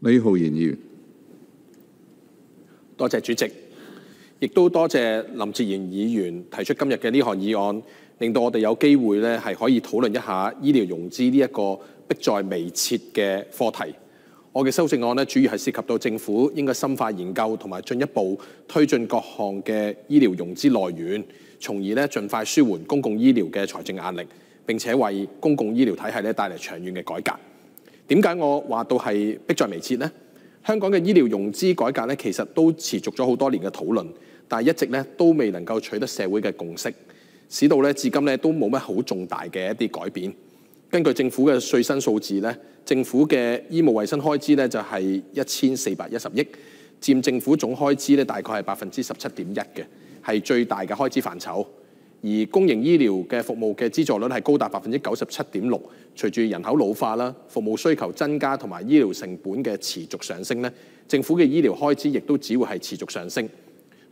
李浩然議員，多謝主席，亦都多謝林哲玄議員提出今日嘅呢項議案，令到我哋有機會咧係可以討論一下醫療融資呢一個迫在眉睫嘅課題。我嘅修正案咧主要係涉及到政府應該深化研究同埋進一步推進各項嘅醫療融資來源，從而咧盡快舒緩公共醫療嘅財政壓力，並且為公共醫療體系咧帶嚟長遠嘅改革。點解我話到係迫在眉睫呢？香港嘅醫療融資改革咧，其實都持續咗好多年嘅討論，但係一直咧都未能夠取得社會嘅共識，使到咧至今咧都冇乜好重大嘅一啲改變。根據政府嘅最新數字咧，政府嘅醫務衛生開支咧就係1410億，佔政府總開支咧大概係17.1%嘅，係最大嘅開支範疇。而公營醫療嘅服務嘅資助率係高達97.6%，隨住人口老化啦、服務需求增加同埋醫療成本嘅持續上升咧，政府嘅醫療開支亦都只會係持續上升。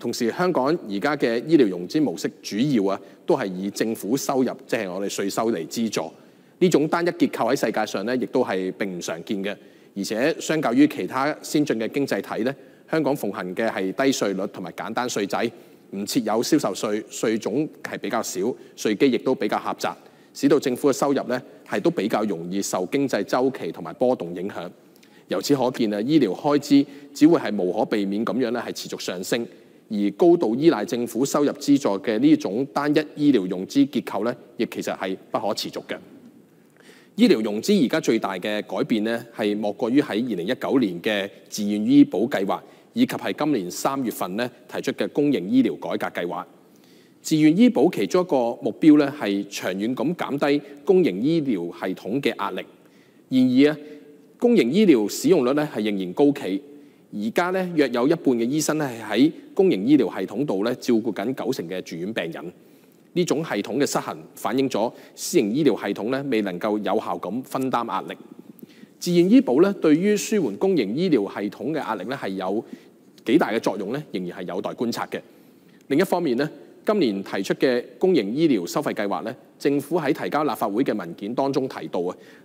同時，香港而家嘅醫療融資模式主要都係以政府收入，即係我哋稅收嚟資助。呢種單一結構喺世界上咧，亦都係並唔常見嘅。而且相較於其他先進嘅經濟體咧，香港奉行嘅係低稅率同埋簡單稅制。唔設有銷售稅，稅種係比較少，稅基亦都比較狹窄，使到政府嘅收入咧係都比較容易受經濟週期同埋波動影響。由此可見醫療開支只會係無可避免咁樣咧係持續上升，而高度依賴政府收入資助嘅呢種單一醫療融資結構咧，亦其實係不可持續嘅。醫療融資而家最大嘅改變咧，係莫過於喺2019年嘅自願醫保計劃，以及係今年3月份咧提出嘅公營醫療改革計劃。自願醫保其中一個目標咧係長遠咁減低公營醫療系統嘅壓力。然而公營醫療使用率咧係仍然高企。而家咧約有一半嘅醫生咧係喺公營醫療系統度咧照顧緊90%嘅住院病人。呢種系統嘅失衡反映咗私營醫療系統咧未能夠有效咁分擔壓力。自願醫保咧對於舒緩公營醫療系統嘅壓力咧係有幾大嘅作用咧，仍然係有待觀察嘅。另一方面咧，今年提出嘅公營醫療收費計劃咧，政府喺提交立法會嘅文件當中提到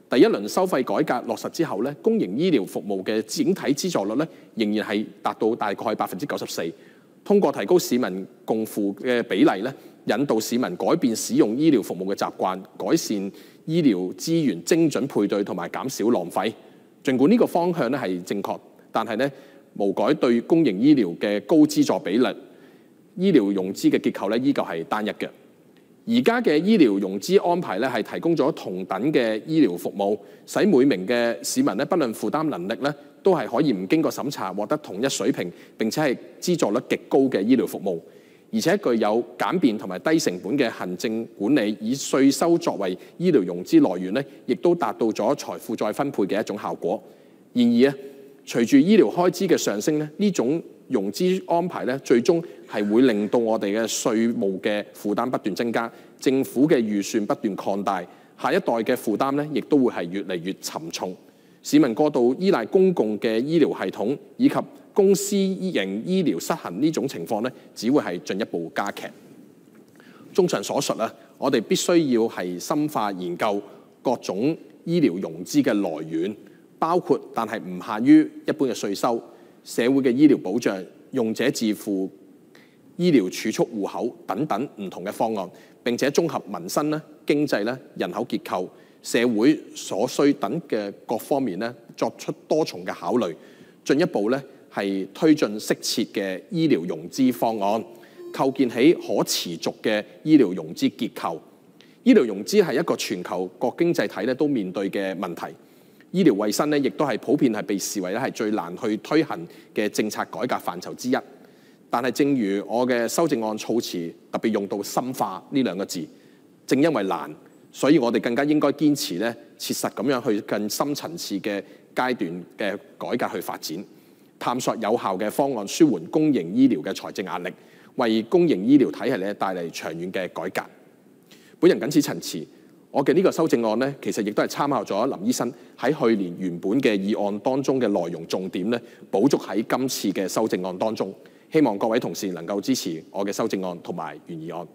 第一輪收費改革落實之後咧，公營醫療服務嘅整體資助率咧仍然係達到大概94%。通過提高市民共付嘅比例咧，引導市民改變使用醫療服務嘅習慣，改善醫療資源精準配對同埋減少浪費。儘管呢個方向咧係正確，但係咧無改對公營醫療嘅高資助比率，醫療融資嘅結構咧依舊係單一嘅。而家嘅醫療融資安排咧係提供咗同等嘅醫療服務，使每名嘅市民咧不論負擔能力咧都係可以唔經過審查獲得同一水平並且係資助率極高嘅醫療服務，而且具有簡便同埋低成本嘅行政管理，以稅收作為醫療融資來源咧，亦都達到咗財富再分配嘅一種效果。然而隨住醫療開支嘅上升咧，呢種融資安排咧，最終係會令到我哋嘅稅務嘅負擔不斷增加，政府嘅預算不斷擴大，下一代嘅負擔咧，亦都會係越嚟越沉重。市民過度依賴公共嘅醫療系統以及公私營醫療失衡呢種情況咧，只會係進一步加劇。綜上所述我哋必須要係深化研究各種醫療融資嘅來源，包括但係唔限於一般嘅稅收、社會嘅醫療保障、用者自付、醫療儲蓄戶口等等唔同嘅方案，並且綜合民生啦、經濟啦、人口結構、社會所需等嘅各方面咧，作出多重嘅考慮，進一步咧係推進適切嘅醫療融資方案，構建起可持續嘅醫療融資結構。醫療融資係一個全球各經濟體咧都面對嘅問題。醫療衛生咧，亦都係普遍係被視為咧係最難去推行嘅政策改革範疇之一。但係正如我嘅修正案措辭特別用到深化呢兩個字，正因為難，所以我哋更加應該堅持咧切實咁樣去更深層次嘅階段嘅改革去發展，探索有效嘅方案，舒緩公營醫療嘅財政壓力，為公營醫療體系咧帶嚟長遠嘅改革。本人謹此陳辭。我嘅呢個修正案咧，其實亦都係參考咗林醫生喺去年原本嘅議案當中嘅內容重點咧，補足喺今次嘅修正案當中。希望各位同事能夠支持我嘅修正案同埋原議案。